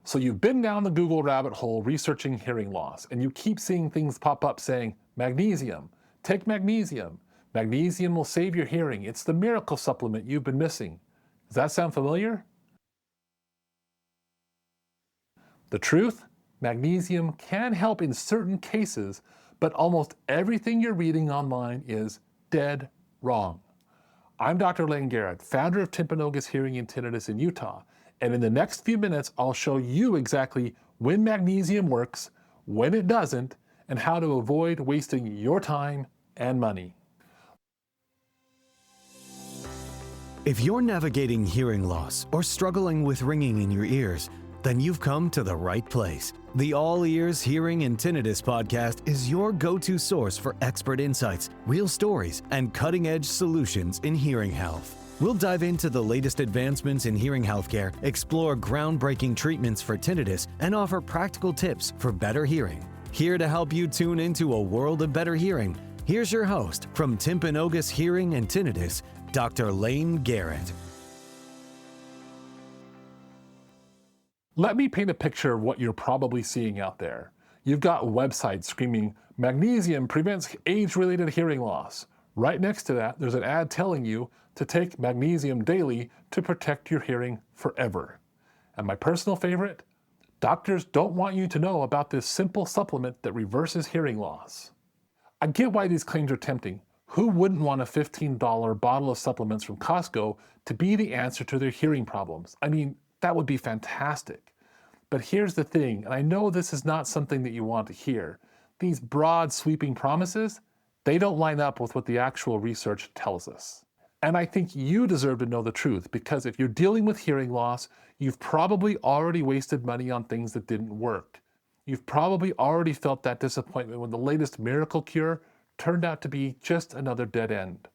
So you've been down the Google rabbit hole researching hearing loss, and you keep seeing things pop up saying, magnesium, take magnesium. Magnesium will save your hearing. It's the miracle supplement you've been missing. Does that sound familiar? The truth? Magnesium can help in certain cases, but almost everything you're reading online is dead wrong. I'm Dr. Layne Garrett, founder of Timpanogos Hearing and Tinnitus in Utah, and in the next few minutes I'll show you exactly when magnesium works, when it doesn't, and how to avoid wasting your time and money. If you're navigating hearing loss or struggling with ringing in your ears, then you've come to the right place. The All Ears Hearing and Tinnitus podcast is your go-to source for expert insights, real stories, and cutting-edge solutions in hearing health. We'll dive into the latest advancements in hearing healthcare, explore groundbreaking treatments for tinnitus, and offer practical tips for better hearing. Here to help you tune into a world of better hearing, here's your host from Timpanogos Hearing and Tinnitus, Dr. Layne Garrett. Let me paint a picture of what you're probably seeing out there. You've got websites screaming, magnesium prevents age-related hearing loss. Right next to that, there's an ad telling you to take magnesium daily to protect your hearing forever. And my personal favorite, doctors don't want you to know about this simple supplement that reverses hearing loss. I get why these claims are tempting. Who wouldn't want a $15 bottle of supplements from Costco to be the answer to their hearing problems? I mean, that would be fantastic. But here's the thing, and I know this is not something that you want to hear. These broad, sweeping promises, they don't line up with what the actual research tells us. And I think you deserve to know the truth, because if you're dealing with hearing loss, you've probably already wasted money on things that didn't work. You've probably already felt that disappointment when the latest miracle cure turned out to be just another dead end.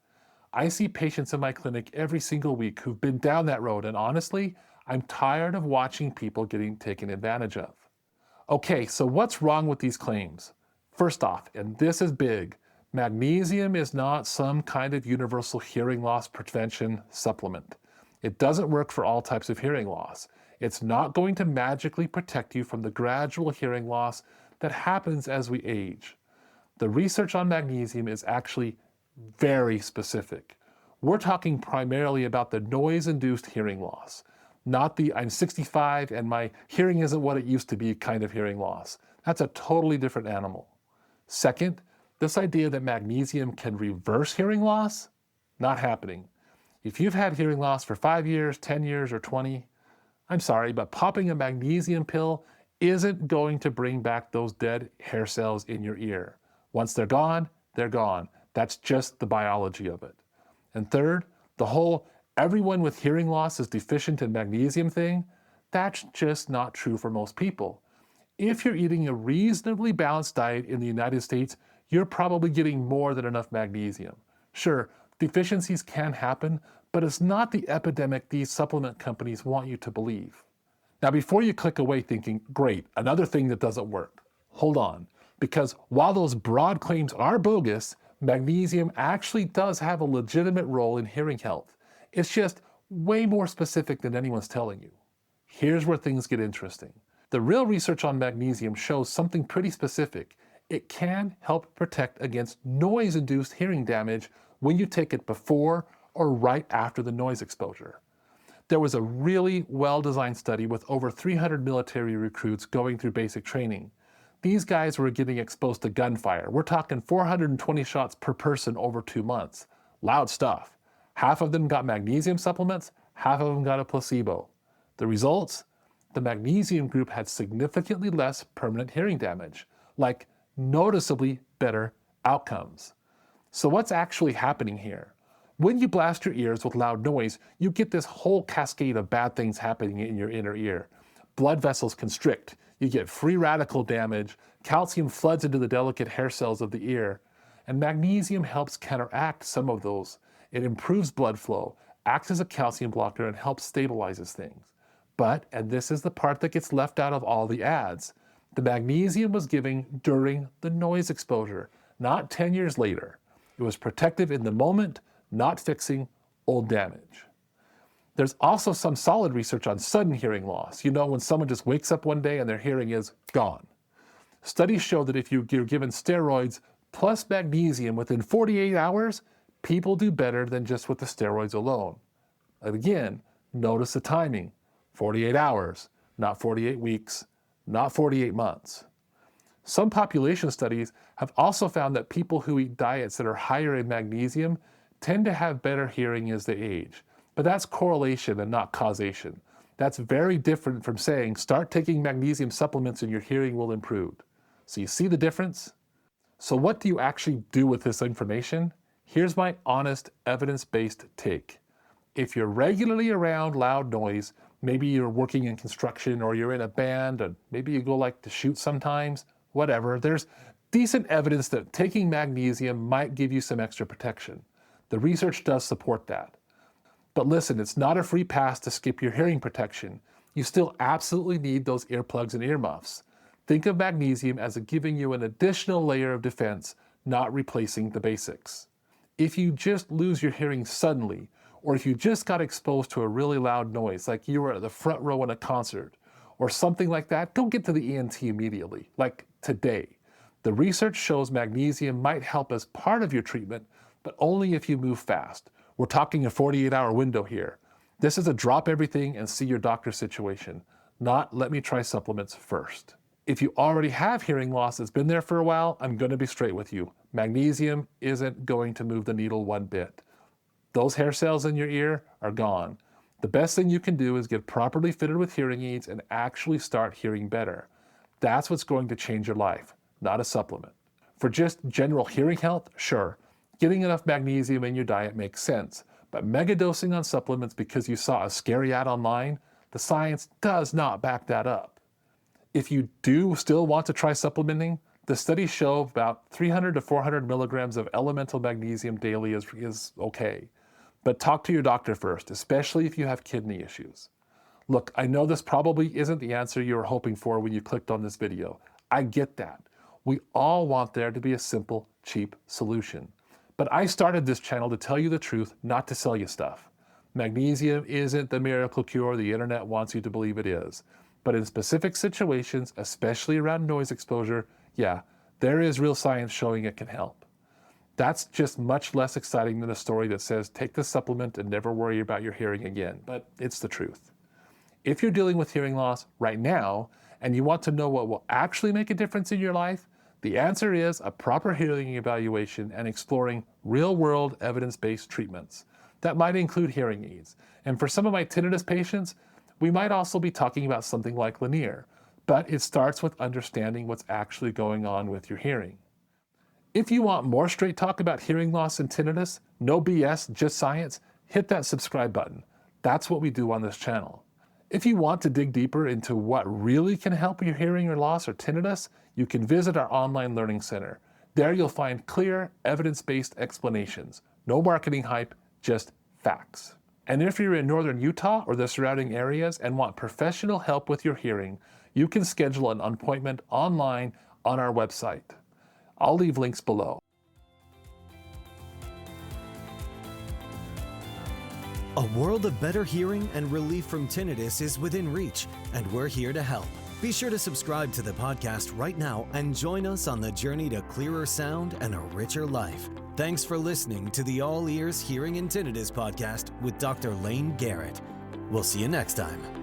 I see patients in my clinic every single week who've been down that road, and honestly, I'm tired of watching people getting taken advantage of. Okay, so what's wrong with these claims? First off, and this is big, magnesium is not some kind of universal hearing loss prevention supplement. It doesn't work for all types of hearing loss. It's not going to magically protect you from the gradual hearing loss that happens as we age. The research on magnesium is actually very specific. We're talking primarily about the noise-induced hearing loss, not the I'm 65 and my hearing isn't what it used to be kind of hearing loss. That's a totally different animal. Second, this idea that magnesium can reverse hearing loss, not happening. If you've had hearing loss for 5 years, 10 years, or 20, I'm sorry, but popping a magnesium pill isn't going to bring back those dead hair cells in your ear. Once they're gone, they're gone. That's just the biology of it. And third, the whole everyone with hearing loss is deficient in magnesium thing, that's just not true for most people. If you're eating a reasonably balanced diet in the United States, you're probably getting more than enough magnesium. Sure, deficiencies can happen, but it's not the epidemic these supplement companies want you to believe. Now, before you click away thinking, great, another thing that doesn't work, hold on. Because while those broad claims are bogus, magnesium actually does have a legitimate role in hearing health. It's just way more specific than anyone's telling you. Here's where things get interesting. The real research on magnesium shows something pretty specific. It can help protect against noise-induced hearing damage when you take it before or right after the noise exposure. There was a really well-designed study with over 300 military recruits going through basic training. These guys were getting exposed to gunfire. We're talking 420 shots per person over 2 months. Loud stuff. Half of them got magnesium supplements, half of them got a placebo. The results? The magnesium group had significantly less permanent hearing damage, like noticeably better outcomes. So what's actually happening here? When you blast your ears with loud noise, you get this whole cascade of bad things happening in your inner ear. Blood vessels constrict, you get free radical damage, calcium floods into the delicate hair cells of the ear, and magnesium helps counteract some of those. It improves blood flow, acts as a calcium blocker, and helps stabilizes things. But, and this is the part that gets left out of all the ads, the magnesium was given during the noise exposure, not 10 years later. It was protective in the moment, not fixing old damage. There's also some solid research on sudden hearing loss. You know, when someone just wakes up one day and their hearing is gone. Studies show that if you're given steroids plus magnesium within 48 hours, people do better than just with the steroids alone. And again, notice the timing. 48 hours, not 48 weeks, not 48 months. Some population studies have also found that people who eat diets that are higher in magnesium tend to have better hearing as they age. But that's correlation and not causation. That's very different from saying start taking magnesium supplements and your hearing will improve. So you see the difference? So what do you actually do with this information? Here's my honest, evidence-based take. If you're regularly around loud noise, maybe you're working in construction or you're in a band, and maybe you go like to shoot sometimes, whatever, there's decent evidence that taking magnesium might give you some extra protection. The research does support that. But listen, it's not a free pass to skip your hearing protection. You still absolutely need those earplugs and earmuffs. Think of magnesium as giving you an additional layer of defense, not replacing the basics. If you just lose your hearing suddenly, or if you just got exposed to a really loud noise, like you were at the front row in a concert, or something like that, don't get to the ENT immediately, like today. The research shows magnesium might help as part of your treatment, but only if you move fast. We're talking a 48-hour window here. This is a drop everything and see your doctor situation, not let me try supplements first. If you already have hearing loss that's been there for a while, I'm going to be straight with you. Magnesium isn't going to move the needle one bit. Those hair cells in your ear are gone. The best thing you can do is get properly fitted with hearing aids and actually start hearing better. That's what's going to change your life, not a supplement. For just general hearing health, sure, getting enough magnesium in your diet makes sense, but megadosing on supplements because you saw a scary ad online, the science does not back that up. If you do still want to try supplementing, the studies show about 300 to 400 milligrams of elemental magnesium daily is okay. But talk to your doctor first, especially if you have kidney issues. Look, I know this probably isn't the answer you were hoping for when you clicked on this video. I get that. We all want there to be a simple, cheap solution. But I started this channel to tell you the truth, not to sell you stuff. Magnesium isn't the miracle cure the internet wants you to believe it is. But in specific situations, especially around noise exposure, yeah, there is real science showing it can help. That's just much less exciting than a story that says take the supplement and never worry about your hearing again, but it's the truth. If you're dealing with hearing loss right now and you want to know what will actually make a difference in your life, the answer is a proper hearing evaluation and exploring real-world evidence-based treatments. That might include hearing aids. And for some of my tinnitus patients, we might also be talking about something like Layne, but it starts with understanding what's actually going on with your hearing. If you want more straight talk about hearing loss and tinnitus, no BS, just science, hit that subscribe button. That's what we do on this channel. If you want to dig deeper into what really can help your hearing or loss or tinnitus, you can visit our online learning center. There you'll find clear, evidence-based explanations. No marketing hype, just facts. And if you're in northern Utah or the surrounding areas and want professional help with your hearing, you can schedule an appointment online on our website. I'll leave links below. A world of better hearing and relief from tinnitus is within reach, and we're here to help. Be sure to subscribe to the podcast right now and join us on the journey to clearer sound and a richer life. Thanks for listening to the All Ears Hearing and Tinnitus podcast with Dr. Layne Garrett. We'll see you next time.